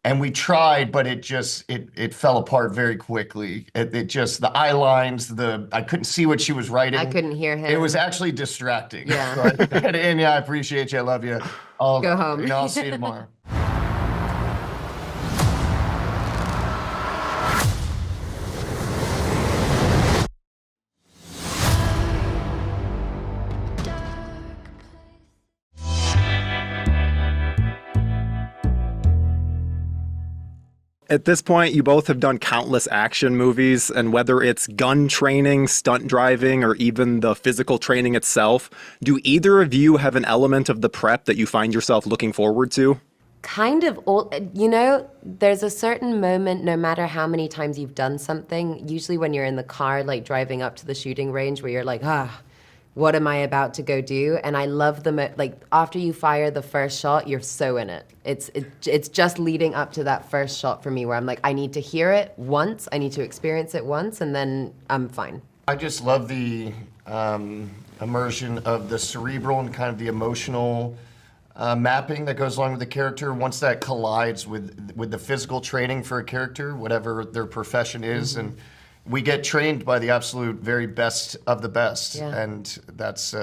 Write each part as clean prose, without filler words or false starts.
and we tried, but it fell apart very quickly. It just the eye lines, I couldn't see what she was I writing. couldn't hear It was him. actually distracting. Yeah. So Anya, I appreciate you. I love you. Go home. I'll see you tomorrow. At this point, you both have done countless action movies, and whether it's gun training, stunt driving, or even the physical training itself, do either of you have an element of the prep that you find yourself looking forward to? Kind of all, there's a certain moment, no matter how many times you've done something, usually when you're in the car, like driving up to the shooting range, where you're like, what am I about to go do? And I love like after you fire the first shot, you're so in it. It's just leading up to that first shot for me where I'm like, I need to hear it once, I need to experience it once, and then I'm fine. I just love the immersion of the cerebral and kind of the emotional mapping that goes along with the character. Once that collides with the physical training for a character, whatever their profession is, and we get trained by the absolute very best of the best, and that's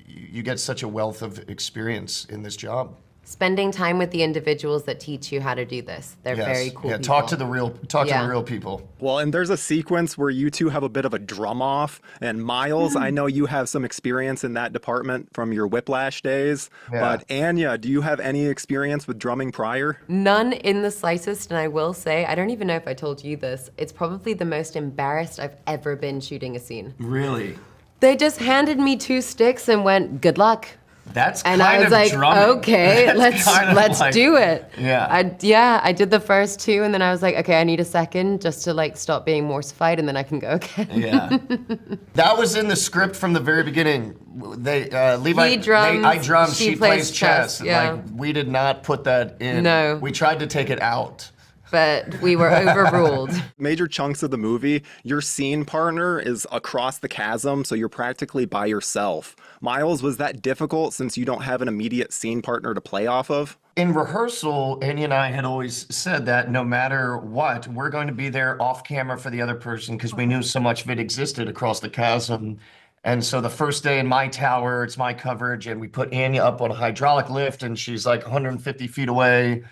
you get such a wealth of experience in this job. Spending time with the individuals that teach you how to do this. They're very cool people. Talk to the real people. Well, and there's a sequence where you two have a bit of a drum off, and Miles, I know you have some experience in that department from your Whiplash days, but Anya, do you have any experience with drumming prior? None in the slightest, and I will say, I don't even know if I told you this, it's probably the most embarrassed I've ever been shooting a scene. Really? They just handed me 2 sticks and went, good luck. That's and kind I was of like, drumming. okay, let's do it. Yeah. I did the first 2, and then I was like, okay, I need a second just to like stop being mortified, and then I can go again. Yeah. That was in the script from the very beginning. Levi, he drums, I drum, she plays chess. Yeah. Like, we did not put that in. No. We tried to take it out. But we were overruled. Major chunks of the movie, your scene partner is across the chasm, so you're practically by yourself. Miles, was that difficult since you don't have an immediate scene partner to play off of? In rehearsal, Anya and I had always said that no matter what, we're going to be there off camera for the other person because we knew so much of it existed across the chasm. And so the first day in my tower, it's my coverage, and we put Anya up on a hydraulic lift, and she's like 150 feet away.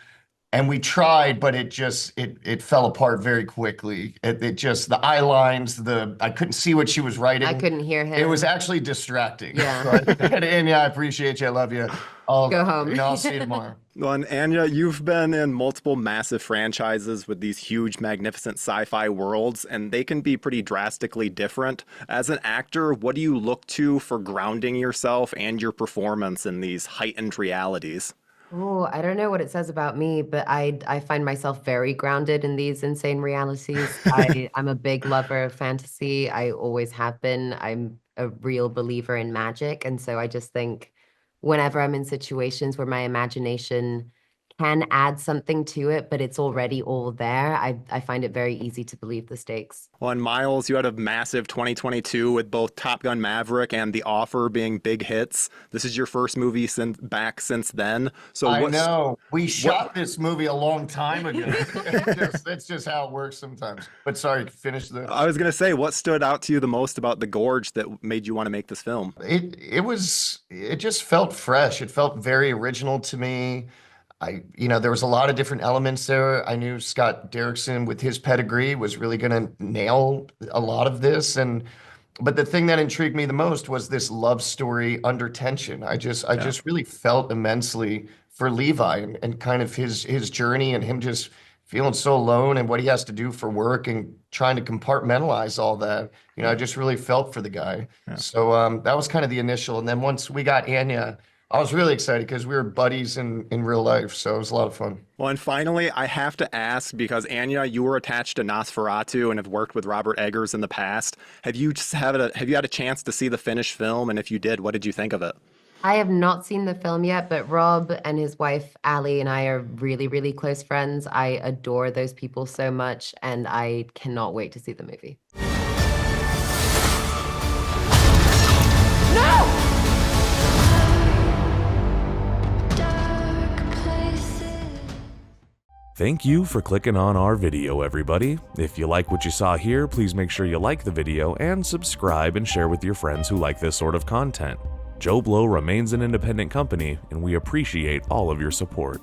And we tried, but it fell apart very quickly. It just the eye lines, I couldn't see what she was writing. I couldn't hear him. It was actually distracting. Yeah. So Anya, I appreciate you. I love you. Go home. I'll see you tomorrow. Well, and Anya, you've been in multiple massive franchises with these huge, magnificent sci-fi worlds, and they can be pretty drastically different. As an actor, what do you look to for grounding yourself and your performance in these heightened realities? Oh, I don't know what it says about me, but I find myself very grounded in these insane realities. I'm a big lover of fantasy. I always have been. I'm a real believer in magic. And so I just think whenever I'm in situations where my imagination can add something to it, but it's already all there, I find it very easy to believe the stakes. Well, and Miles, you had a massive 2022 with both Top Gun Maverick and The Offer being big hits. This is your first movie since then. So I know. We shot this movie a long time ago. It's just how it works sometimes. But sorry, finish the... I was going to say, what stood out to you the most about The Gorge that made you want to make this film? It just felt fresh. It felt very original to me. There was a lot of different elements there. I knew Scott Derrickson, with his pedigree, was really going to nail a lot of this. But the thing that intrigued me the most was this love story under tension. I just really felt immensely for Levi and kind of his journey, and him just feeling so alone and what he has to do for work and trying to compartmentalize all that. I just really felt for the guy. Yeah. So that was kind of the initial. And then once we got Anya, I was really excited because we were buddies in real life, so it was a lot of fun. Well, and finally, I have to ask, because Anya, you were attached to Nosferatu and have worked with Robert Eggers in the past. Have you had a chance to see the finished film? And if you did, what did you think of it? I have not seen the film yet, but Rob and his wife, Allie, and I are really, really close friends. I adore those people so much, and I cannot wait to see the movie. No! Thank you for clicking on our video, everybody. If you like what you saw here, please make sure you like the video and subscribe and share with your friends who like this sort of content. JoBlo remains an independent company, and we appreciate all of your support.